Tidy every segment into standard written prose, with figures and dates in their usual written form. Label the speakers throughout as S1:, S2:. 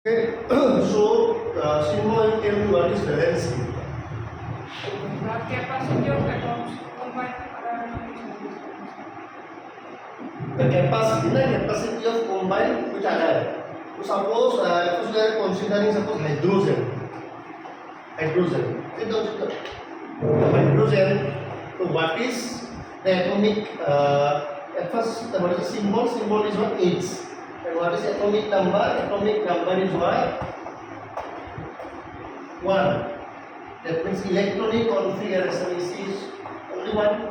S1: Okay, so Simo, you tell me what is valency?
S2: The capacity of atoms combined
S1: The capacity of combined which other. So suppose we are considering suppose hydrogen. The hydrogen. So what is the atomic? At first, what is the symbol? Symbol is what? H. And what is atomic number? Atomic number is what? 1. That means electronic configuration is only 1.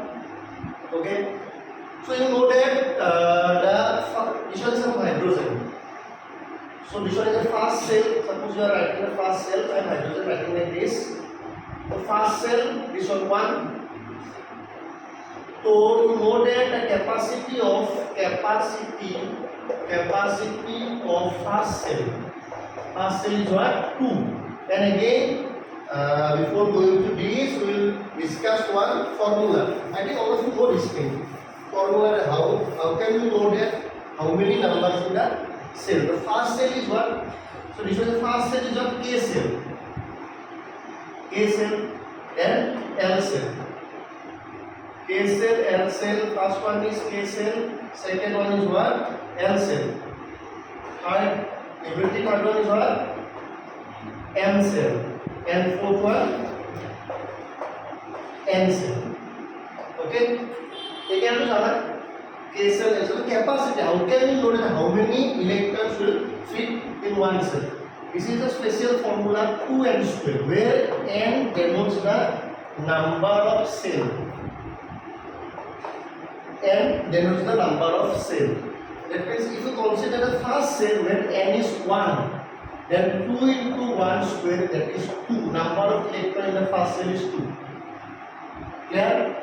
S1: Okay. So you know that this one is some hydrogen. So this one is a fast cell. Suppose you are writing a fast cell and hydrogen writing like this. The fast cell, this one. So you know that the capacity of fast cell is what? 2. And again, before going to this, we will discuss one formula. I think all of you know this thing. Formula, how can you know that how many numbers in the cell? The fast cell is what? So this one, the fast cell is what? K cell and L cell. K cell, L cell. First one is K cell. Second one is what? L cell. Third one is what? M cell. And fourth one, N cell. Okay. Again, K cell, L cell capacity. How can you know that how many electrons will fit in one cell? This is a special formula 2n square, where n denotes the number of cells. N denotes the number of cells. That means if you consider the first cell where n is 1, then 2 into 1 square, that is 2. Number of electrons in the first cell is 2. Clear?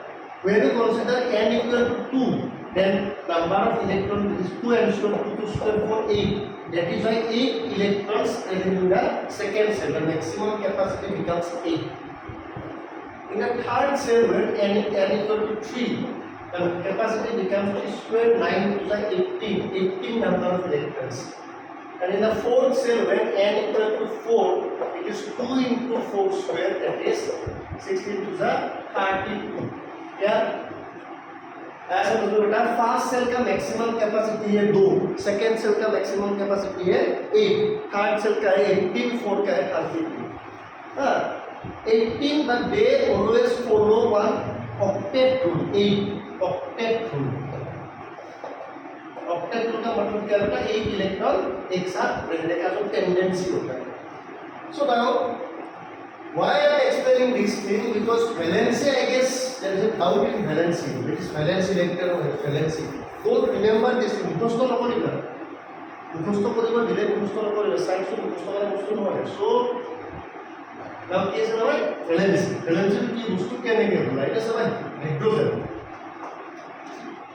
S1: When you consider n equal to 2, then number of electrons is 2n square, 2 square for 8. That is why 8 electrons present in the second cell. The maximum capacity becomes 8. In the third cell where n equal to 3, the capacity becomes 3 square, 9 to the 18 number of electrons. And in the fourth cell, when n equal to 4, it is 2 into 4 square, that is 16 to the 32. Yeah? ऐसा मतलब बेटा first cell का maximum capacity है 2, second cell का maximum capacity है 8, third cell का है 18, fourth का है 32. हाँ, 18 but they always follow one octet rule. 8 octet rule. Octet rule का मतलब क्या होता है? 8 इलेक्ट्रॉन एक साथ रहने का जो टेंडेंसी होता है. So now, why I am explaining this thing? Because valency, I guess there is a doubt in valency. Which is valency vector or valency? Don't remember this thing. মুখস্থ নকৰিবা. মুখস্থ কৰিব দিলে মুখস্থ নকৰিবা. সাইন্স মুখস্থ কৰা বস্তু নহয়. So now কি আছে নহয়? valency. valency কি বস্তু কেনেকৈ হয়? এটা সবাই hydrogen.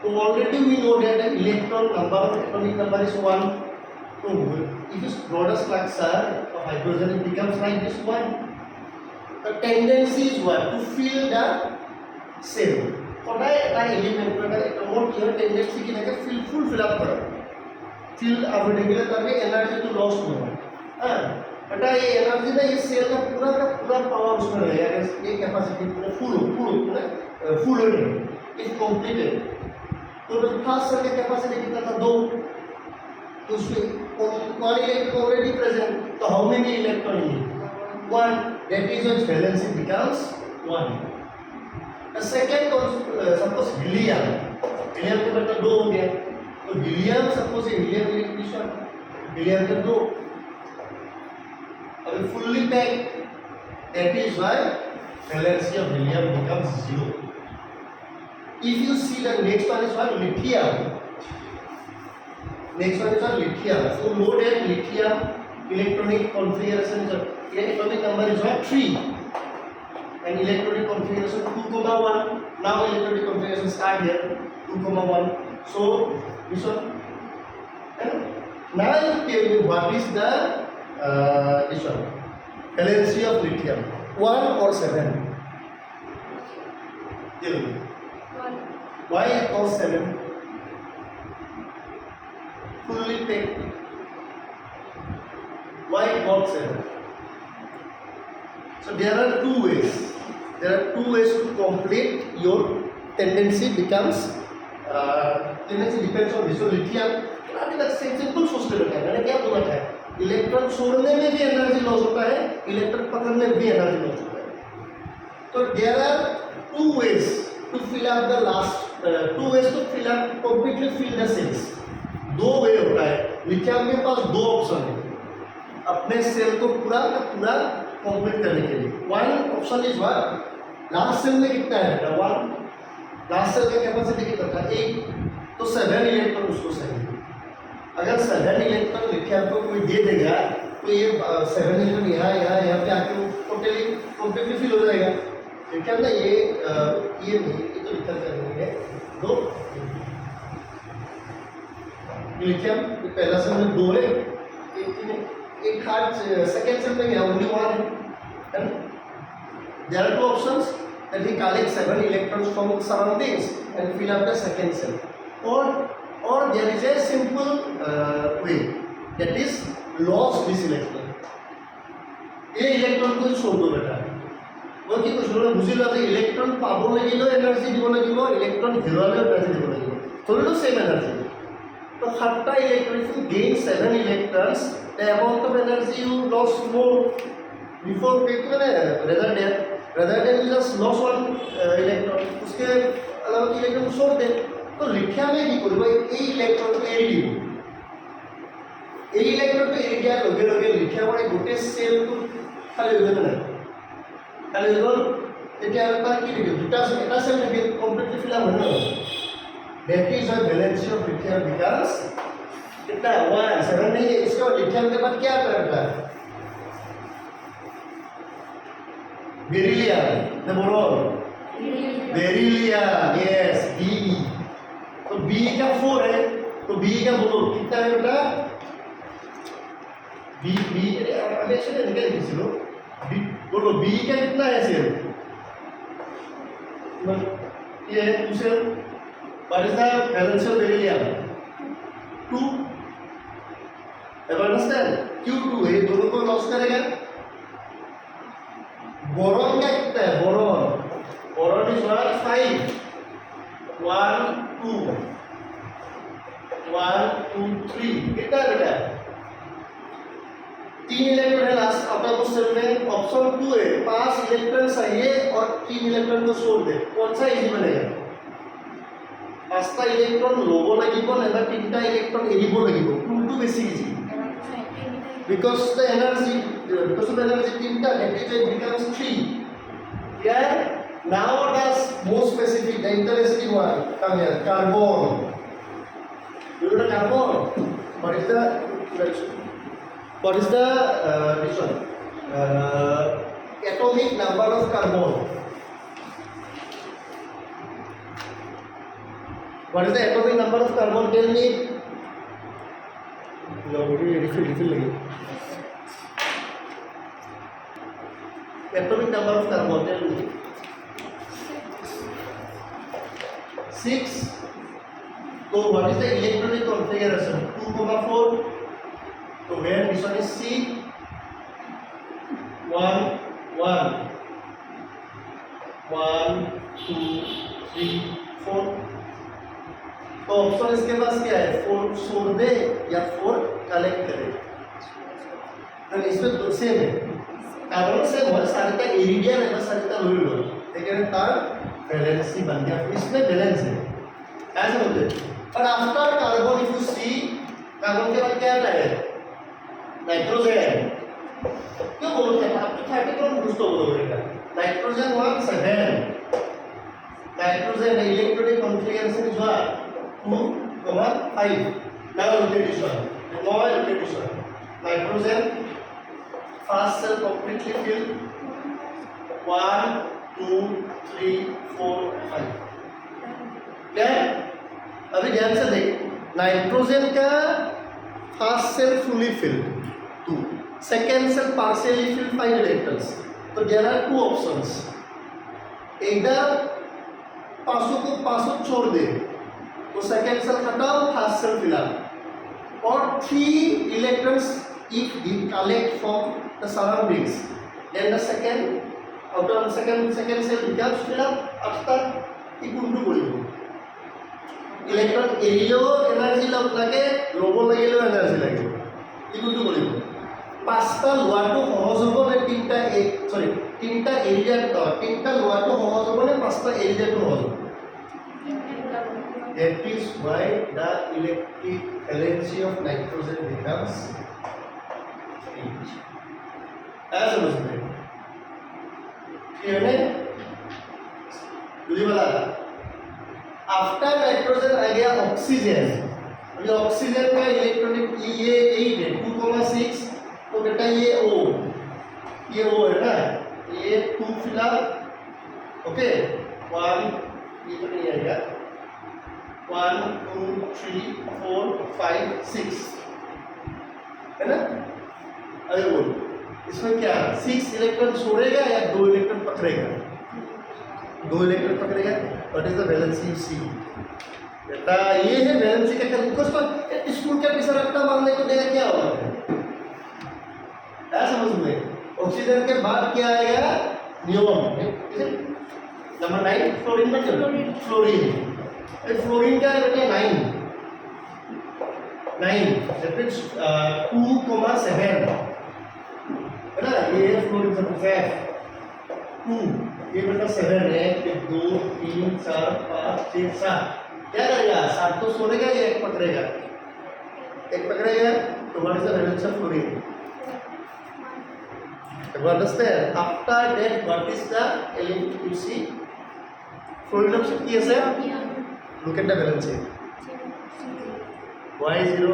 S1: So already we know that the electron number of atomic number is 1. So if you draw the structure of hydrogen, it becomes like this one. The tendency is what? To fill the cell. সদায় এটা element এটা এটমৰ কি হয় tendency কি থাকে fill up কৰা. fill up থাকিলে তাৰ এনার্জি তো লস নহয়. হ্যাঁ, এটা এই এনার্জি না এই সেল का पूरा पावर उसमें रहेगा. ये कैपेसिटी पूरा फुल हो जाएगा. Is completed. तो फर्स्ट सेल का कैपेसिटी कितना था? 2. तो उसमें 1 इलेक्ट्रॉन ऑलरेडी प्रेजेंट. तो how many electron in 1? That is when valency becomes 1. The second, suppose helium के बटा 2 हो गया. तो helium suppose helium electron helium का 2. अब fully packed, that is why valency of helium becomes 0. If you see the next one is what? Lithium. Next one is what? Lithium. So know that lithium electronic configuration is atomic number is what? 3. And electronic configuration 2,1. Now electronic configuration start here 2,1. So this one. And now you tell me what is the this one? Valency of lithium. 1 or 7? Tell me.
S2: 1.
S1: Why or 7? Fully packed. Why it got 7? So there are two ways. There are two ways to complete your tendency becomes tendency depends on this. So lithium अभी तक simple सोच के रखा है मैंने क्या बोला था इलेक्ट्रॉन छोड़ने में भी एनर्जी लॉस होता है इलेक्ट्रॉन पकड़ने में भी एनर्जी लॉस होता है तो there are two ways to fill up the last two ways to fill up completely fill the shells दो वे होता है लिथियम के पास दो ऑप्शन है अपने सेल को पूरा का पूरा कंप्लीट करने के लिए one option is what last shell में कितना है वन लास्ट सेल का कैपेसिटी कितना था 8 तो 7 इलेक्ट्रॉन उसको चाहिए अगर 7 इलेक्ट्रॉन लिथियम को कोई दे देगा तो ये 7 इलेक्ट्रॉन यहाँ पे आके टोटली कंप्लीटली फिल हो जाएगा लिथियम ना ये नहीं ये तो लिथियम का नहीं है दो लिथियम पहला सेल में दो है एक हार्ट सेकेंड सेल में क्या ओनली वन है there are two options that he collects 7 electrons from the surroundings and fill up the second cell or there is a simple way that is loss this electron ये electron को छोड़ दो बेटा वो কি কইছিল বুঝিলো যে ইলেকট্রন পাবো লাগিলো এনার্জি দিব লাগিব ইলেকট্রন হেরালে এনার্জি দিব লাগিব ধরিলো সেম এনার্জি তো সাতটা electron if you gain 7 electrons the amount of energy you lost more before paper है rather than you just lost one electron उसके अलावा की इलेक्ट्रॉन छोड़ दे तो लिथियम में की करबो এই इलेक्ट्रॉन को एरी দিব এই इलेक्ट्रॉन को एरी दिया लगे लगे लिथियम और गोटे सेल को खाली हो जाए खाली हो गल তেতিয়া তার কি দিবে দুটা এটা সেল থাকে কমপ্লিটলি ফিল আপ হয় না that is why valence of lithium becomes कितना 1 7 नहीं इसका लिथियम के बाद क्या करता है beryllium the boron beryllium yes B तो बी का 4 है तो बी का बोलो कितना है बेटा बी अभी ऐसे निकल किसी लो बी बोलो बी का कितना है सेल ये है 2 cell what is the valence of beryllium 2 ever understand q2 है दोनों को लॉस करेगा बोरॉन का कितना है बोरॉन इज 5 1 2 1 2 3 कितना बेटा 3 इलेक्ट्रॉन है लास्ट आउट ऑफ सेल में ऑप्शन 2 है 5 इलेक्ट्रॉन चाहिए और 3 इलेक्ट्रॉन को छोड़ दे कौन सा इजी बनेगा 5টা इलेक्ट्रॉन लोगो লাগিব না 3টা इलेक्ट्रॉन এৰিব লাগিব কোনটো বেছি easy because of the energy 3টা that is it becomes 3 yeah now does more specific the interesting one come here carbon you know carbon what is the this one atomic number of carbon what is the atomic number of carbon tell me refill lagi atomic number of carbon tell me 6 so what is the electronic configuration 2,4 so where this one is C 1 1 1 2 3 4 तो option इसके पास क्या है 4 छोड़ दे या 4 collect करे तो इसमें तो सेम है कार्बन से बहुत सारे का इरिडियम है सारे का लोड हो लेकिन तार बैलेंस ही बन गया इसमें बैलेंस है ऐसे होते और after carbon if you see carbon के बाद क्या आता है नाइट्रोजन क्यों बोलते हैं आप तो 30 कौन पूछते हो बोलेगा nitrogen 1 7 nitrogen electronic configuration is what 2, 5. Now look at this one. Now look at this one. Nitrogen, first cell completely filled. 1, 2, 3, 4, 5. Then, अभी ध्यान से देख. नाइट्रोजन का first shell fully filled 2. Second shell partially filled 5 electrons. तो there are 2 options. इधर पासों छोड़ दे. तो सेकेंड सेल खत्म फर्स्ट सेल फिल अप और 3 electrons if we collect from the surroundings, then the second second cell becomes filled up after ইকুনটো কৰিব electron এৰিলেও energy লাগে ল'ব লাগিলেও এনাৰ্জি লাগিব ইকুনটো কৰিব পাঁচটা লোৱাটো সহজ হ'ব নে তিনিটা তিনিটা লোৱাটো সহজ হ'ব নে পাঁচটা এৰি দিয়াটো সহজ হ'ব That is why the electric valency of nitrogen becomes 8. As a result, clear? After nitrogen आ गया ऑक्सीजन अभी ऑक्सीजन का इलेक्ट्रॉनिक ये 8 है 2,6 तो बेटा ये O है ना ये 2 फिलहाल ओके 1 ये तो नहीं आएगा 1 2 3 4 5 6 है ना अरे बोल इसमें क्या 6 इलेक्ट्रॉन छोड़ेगा या 2 इलेक्ट्रॉन पकड़ेगा 2 इलेक्ट्रॉन पकड़ेगा what is the valency you see बेटा ये है वैलेंसी का क्या कुछ तो स्कूल के पीछे रखता मारने को देगा क्या होगा ऐसा समझ में ऑक्सीजन के बाद क्या आएगा नियोन नंबर 9 फ्लोरीन में चलो फ्लोरीन फ्लोरीन क्या है बेटा 9 दैट मींस 2,7 है ना ये फ्लोरीन का 2 ये बेटा 7 है 2 3 4 5 6 7 क्या करेगा 7 तो सोलेगा या एक पकड़ेगा तो what is the valency of fluorine you understand after that what is the element you see fluorine option কি আছে look at the valency y0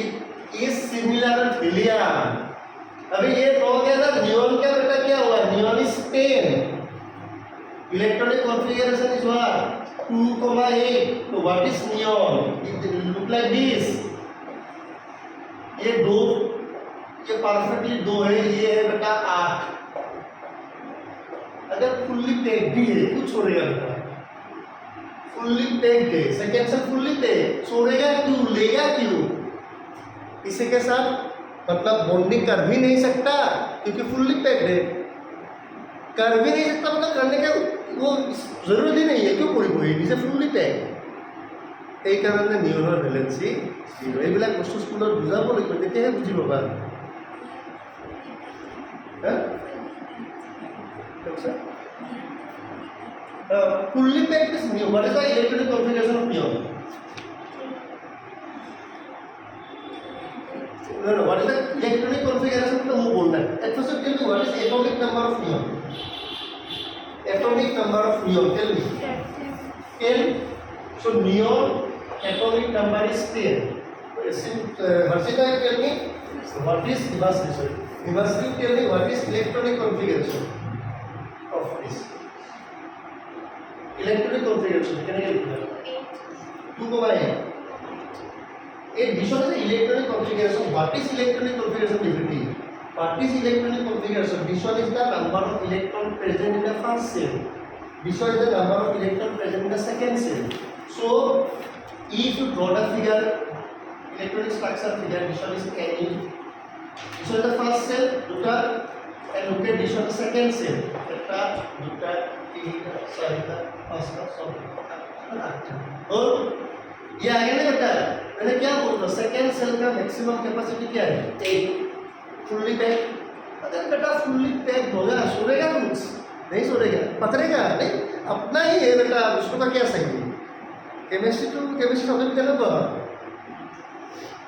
S1: it is similar to helium अभी ये कहोगे ना नियॉन का बेटा क्या हुआ neon is 10 electronic configuration is what 2,8 तो what is neon it look like this ये दो ये परफेक्टली 2 है ये है बेटा 8 अगर फुल्ली पैक्ड भी है कुछ छोड़ेगा बेटा फुल्ली पैक्ड है सेकेंड से फुल्ली पैक्ड छोड़ेगा क्यों लेगा क्यों इसी के साथ मतलब बॉन्डिंग कर भी नहीं सकता क्योंकि फुल्ली पैक्ड है कर भी नहीं सकता मतलब करने का वो जरूरत ही नहीं है क्यों पूरी इसे फुल्ली पैक्ड এই কাৰণে নিয়নৰ ভ্যালেন্সি 0 এইবিলাক বস্তু স্কুলত বুজাব লাগিব তেতিয়াহে বুজি পাবা fully packed is neon. What is the electronic configuration of neon? No. What is the electronic configuration of the whole bond? At first, tell me what is the atomic number of neon? Atomic number of neon. Tell me. 10. So neon atomic number is 10. Harshita, tell me what is Himashri? Himashri, tell me what is electronic configuration of this? Electronic configuration. Can I get it? 2,8. This one is the electronic configuration. What is electronic configuration? What is electronic configuration? This one is the number of electrons present in the first cell. This one is the number of electrons present in the second cell. So, if you draw the figure, electronic structure figure, this one is Ne. This one is the first cell, duta, and look at this one, the second cell. Eta, duta, tita, sarita, pasta, sorry. और ये आगे नहीं बेटा मैंने क्या बोला second cell का maximum capacity क्या है 8 फुल्ली पैक अगर बेटा फुल्ली पैक होगा सोएगा कुछ नहीं सोएगा पकड़ेगा नहीं अपना ही है बेटा उसको का क्या सही है केमिस्ट्री समझ में चलो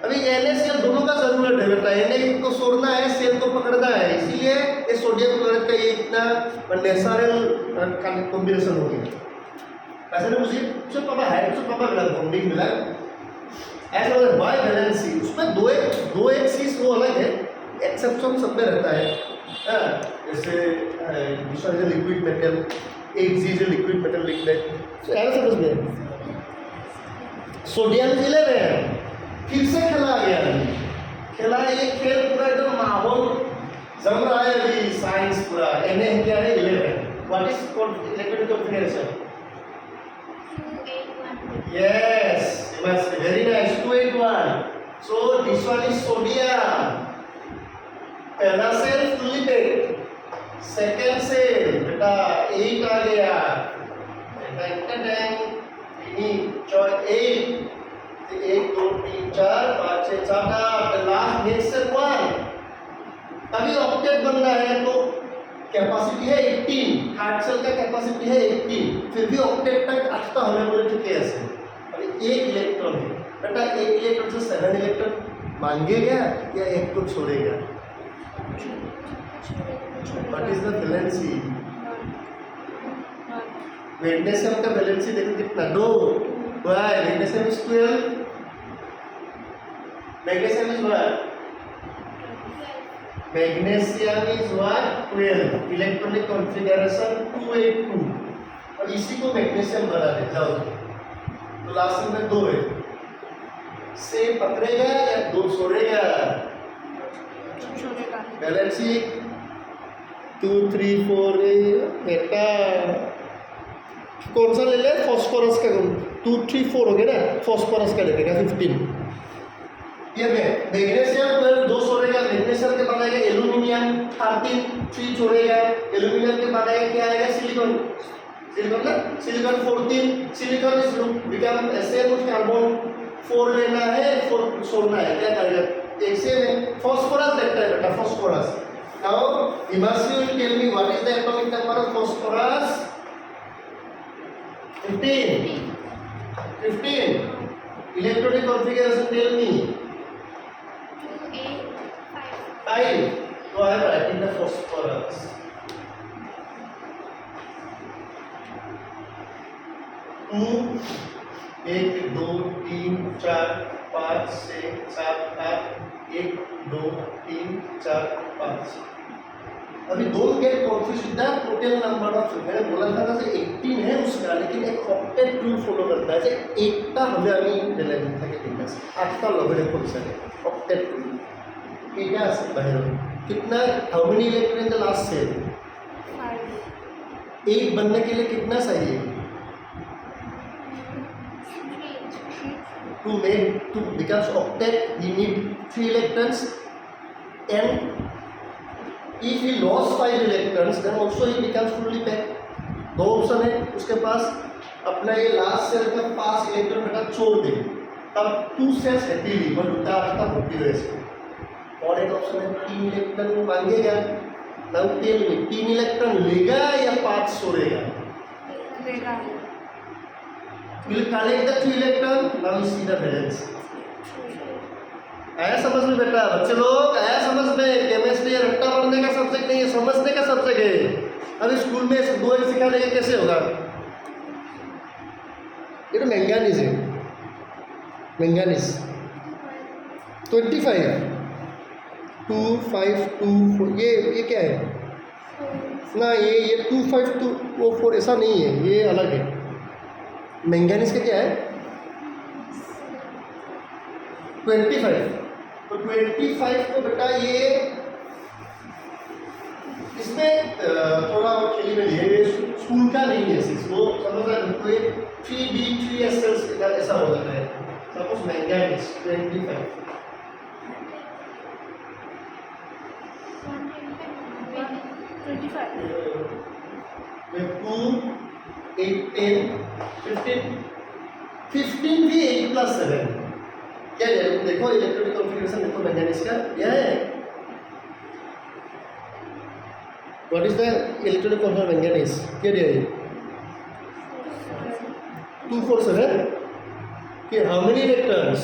S1: अभी NaCl दोनों का जरूरत है बेटा Na को छोड़ना है सेल को पकड़ना है इसीलिए ये सोडियम क्लोराइड का ये इतना नेचुरल कॉम्बिनेशन हो गया ऐसे ना मुझे जो पापा मिला बॉन्डिंग मिला ऐसा होता है बाय वैलेंसी उसमें दो एक चीज वो अलग है एक्सेप्शन सब में रहता है जैसे दूसरा है लिक्विड मेटल एक चीज है लिक्विड मेटल लिक्विड ऐसा समझ में सोडियम 11 फिर से खेला गया ये खेल पूरा एकदम माहौल जम रहा है अभी साइंस पूरा Na क्या है 11 what is called electronic configuration Yes, very nice. 281. So this this one is sodium, पहला shell fully packed, second shell बेटा 8 आ गया, चौथ 8, 1 2 3 4 5 6 7 8, लास्ट नेक्स्ट सेल 1। अभी ऑक्टेट बनना है तो कैपेसिटी है 18, हार्ट सेल का कैपेसिटी है 18, फिर भी ऑक्टेट तक आता हमें बोले तो कैसे? अभी एक इलेक्ट्रॉन है बेटा, एक इलेक्ट्रॉन से 7 इलेक्ट्रॉन मांगेगा या एक को छोड़ेगा? What is the valency? Magnesium का वैलेंसी देखो कितना, 2। Why? Magnesium is 12, magnesium is what? Magnesium is what? 12, electronic configuration 282, और इसी को मैग्नीशियम बना दे जाओ। तो लास्ट में 2 है, से पकड़ेगा या 2 छोड़ेगा?
S2: छोड़ेगा।
S1: वैलेंसी 2 3 4 बेटा कौन सा ले ले? फास्फोरस का 2 3 4 हो गया ना, फास्फोरस का लेगा 15। ये मैग्नीशियम 12 2 छोड़ेगा, मैग्नीशियम के बाद आएगा एल्यूमिनियम 13 3 छोड़ेगा, एल्यूमिनियम के बाद आएगा क्या आएगा? सिलिकॉन, सिलिकॉन ना, silicon 14, silicon is become same with carbon, 4 लेना है 4 छोड़ना है, क्या करेगा? एक से में फास्फोरस देखता है बेटा, phosphorus. Now Himanshu will tell me what is the atomic number of phosphorus? 15. 15. Electronic configuration, tell me.
S2: 2 8 5
S1: 5. So I am writing the phosphorus. 2 1 2 3 4 5 6 7 8 1 2 3 4 5। अभी 2 get confuse with the total number of, मैंने बोला था ना से 18 है उसका, लेकिन एक ऑक्टेट रूल फॉलो करता है। जे एकटा हमें আমি বেলেগ থাকে ঠিক আছে, 8টা লগে করতে চাই ऑक्टेट रूल। এটা আছে বাইরে कितना, how many electron in the last shell?
S2: 5
S1: एक बनने के लिए कितना चाहिए? To make, to becomes octet we need 3 electrons, and if he lost 5 electrons then also he becomes fully packed। 2 option है उसके पास, अपना ये लास्ट सेल का 5 इलेक्ट्रॉन बेटा छोड़ दे, तब 2 सेल्स हैप्पीली बट उतार तक होती है इसको। और एक ऑप्शन है 3 इलेक्ट्रॉन मांगेगा, नाउ टेल मी 3 इलेक्ट्रॉन लेगा या 5 छोड़ेगा?
S2: लेगा।
S1: will collect the 2 electron, now you see the balance। आया समझ में बेटा? बच्चे लोग आया समझ में? केमिस्ट्री रट्टा पढ़ने का सब्जेक्ट नहीं है, समझने का सब्जेक्ट है। अभी स्कूल में 2 सिखाने का कैसे होगा? ये तो मैंगानीज है, मैंगानीज 25 2 5 2 4, ये क्या है ना? ये 2 5 2 वो 4 ऐसा नहीं है, ये अलग है। मैंगानीज का क्या है? 25। तो 25 को बेटा ये इसमें थोड़ा खेली में लिए, स्कूल का नहीं है, वो समझ रहा है 3B 3SL ऐसा हो जाता है। सपोज मैंगानीज 25 2 8 10 15 15 भी 8 + 7 क्या है? देखो इलेक्ट्रॉनिक कॉन्फ़िगरेशन देखो मैंगानीज का, यह है what is the electronic configuration manganese, क्या दिया है? 2 4 7 कि हाउ मेनी इलेक्ट्रॉन्स?